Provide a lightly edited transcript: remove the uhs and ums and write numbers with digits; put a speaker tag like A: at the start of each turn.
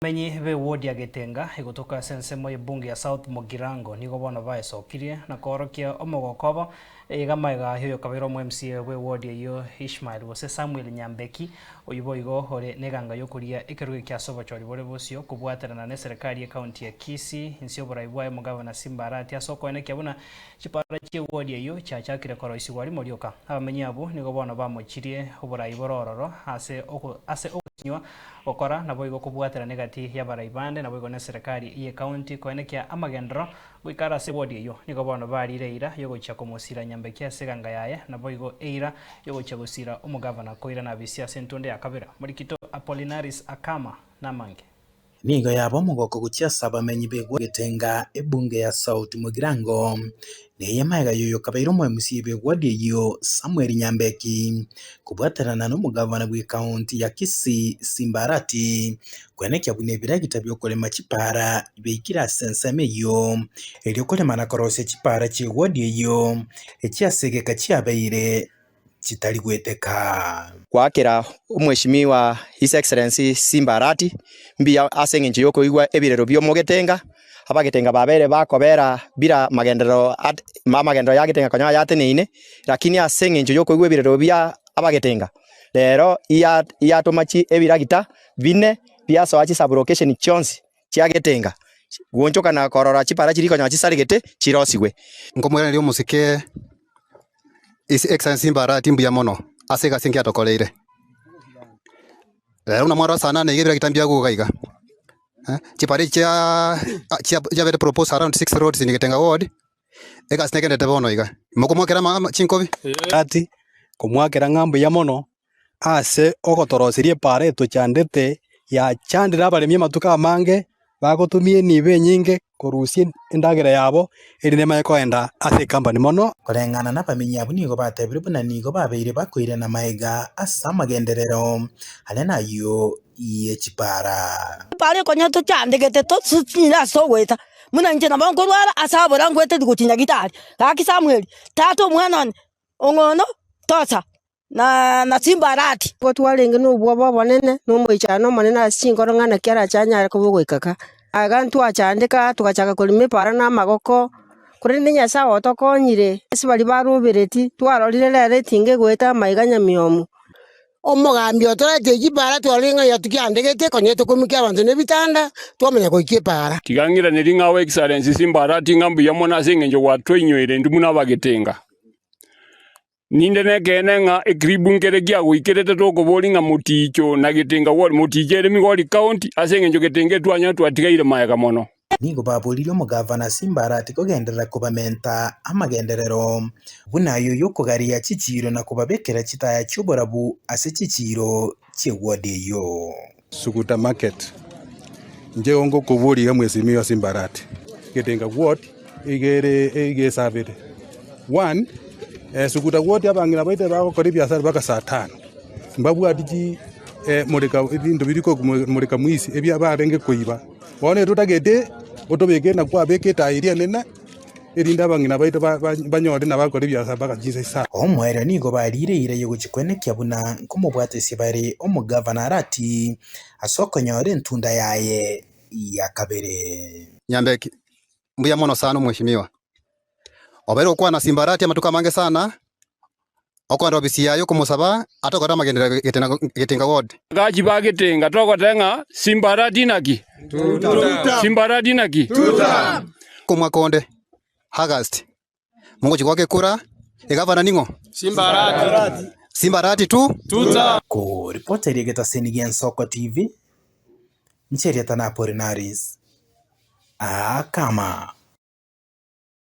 A: Menyi be ward ya Getenga igutuka sensemo bunge ya South Mugirango nigo bono baesokirie na korokia omogokobo igamaiga hiyo kabiro mu MCA we ward yo Ishmael wose Samuel Nyambeki oyibo igo hore neganga yokuria ikirugi kya sobo chori bore bosio kubwaterana na serikali ya county ya Kisii insio boraibwa mu governor Simbarati asoko ene kyabuna chipara che ward yo chachakire koro isi wali morioka abamenyi abo nigo bono bamochirie oboraiborororo ase okunywa okora nabo igo kubwatera negati ya baraibande nabo igo na serikali iye county koenekia amagendro gwikara se ward iyo nigo bono barire ira yogocha komosira Nyambeki aseganga yaye nabo igo eira yogocha gusira omugavana koira na bisia sentonde yakabira murikito Apollinaris Akama namange
B: nigo yabo mugoko gucia sabamenyi begwa Getenga ebunge ya South Mugirango neye maiga yoyo kabairo mu MCA begwa yo Samuel Nyambeki kubwaterana n'umugavana gwi county ya Kisii Simbarati kwenekya bune biragita byokolema chipara beikira senseme yo elyo kolemana korose chipara chegwa yo ekyasegeka kyabaire chitali gweteka
C: kwakira umweshimiwa His Excellency Simbarati mbia asengenje yoko igwa ebirero byo Mugetenga abagetenga babere bakobera bira magendero magendero ya Getenga kanya yateneine lakini asengenje yoko igwa ebirero bya abagetenga lero iya tomachi ebiragita bine bya sawachi sublocation chonsi kya Getenga gwonchoka na korora chipara chiriko nya chisarigete chirosiwe
D: ngomwera lyo musike His Excellency Simbarati mbuya mono asega sinki atokoleire lero na mwara sana na igebira kitambia gugaiga chipari cha vere propose around 6 roads in Getenga ward ega sneke ndete bono iga mokomwakera ma chinkobi
E: ati komwakera ngambo ya mono ase ogotorosirie pareto chandete ya chandira abaremye matuka mange bagotumie nibe nyinge korusie indagera yabo erine mayekoenda ase company mono
B: korengana na bamenyi abo nigo batebire buna nigo babeire bakoire na maiga asa magenderero alena yo iye chipara
F: pare konya to chandegete to tsira so weta muna nje na bango rwara asabora ngwete digucinya gitari kaki Samuel tato mwana ongono tosa na Simbarati
G: potwalenge no bwabo bonene no mwichano manene asingoro ngana kyara chanya ko bugwikaka agantu achandika tukachaka kulime para na magoko kuri ninya sawo tokonyire sibali barubireti twarorire lere tinge gweta maiganya miomu
H: omugambi otorete gipara twalinga yatukyandegete konyeto kumikya abantu nebitanda twamenya ko ikipara
I: tigangira niringa we Excellency Simbarati ngambu yamona asengenje watwenywere ndumuna bagetenga ninde nekenenga ekribungere gya gwikirete tokobolinga muticho na Getenga ward mutijere migori county asengenje Getenga twanya twatigaire mayaga mono
B: nigo babulire omugavana Simbarati kogenderera kubamenta amagenderero bunayo yokugaria chichiro na kubabekera chitaya cy'oborabu ase chichiro kyewode yo
E: Suguta market nje ongo kubulira mwesimiwa Simbarati Getenga ward ige savete 1 Suguta ward abangira baite bako kori biasara baka saa 5 mbabu adiji mureka ibintu biriko mureka mwisi ebya barenge kuiba bone tutagete otobeke na kwa beke tairia nena erinda bangina baite banyore na bakori biasara baka jisa isa
B: omwere nigo barire ire yoguchikwenekya buna komubwatesi bari omugavana arati asokonyore ntunda yaye yakabere
D: Nyambeki mbuya mono sana mheshimiwa obero kwa na Simbarati amatuka mange sana okwanda obisi yayo kumusaba atokora magendera Getenga ward
I: gaji ba Getenga tokotenga Simbarati naki Simbarati naki
D: kumwakonde August mungu chikwake kura egavana ningo Simbarati tu
B: ko reporter yegeta Senigen Soko TV ncheria tana Apollinaris Akama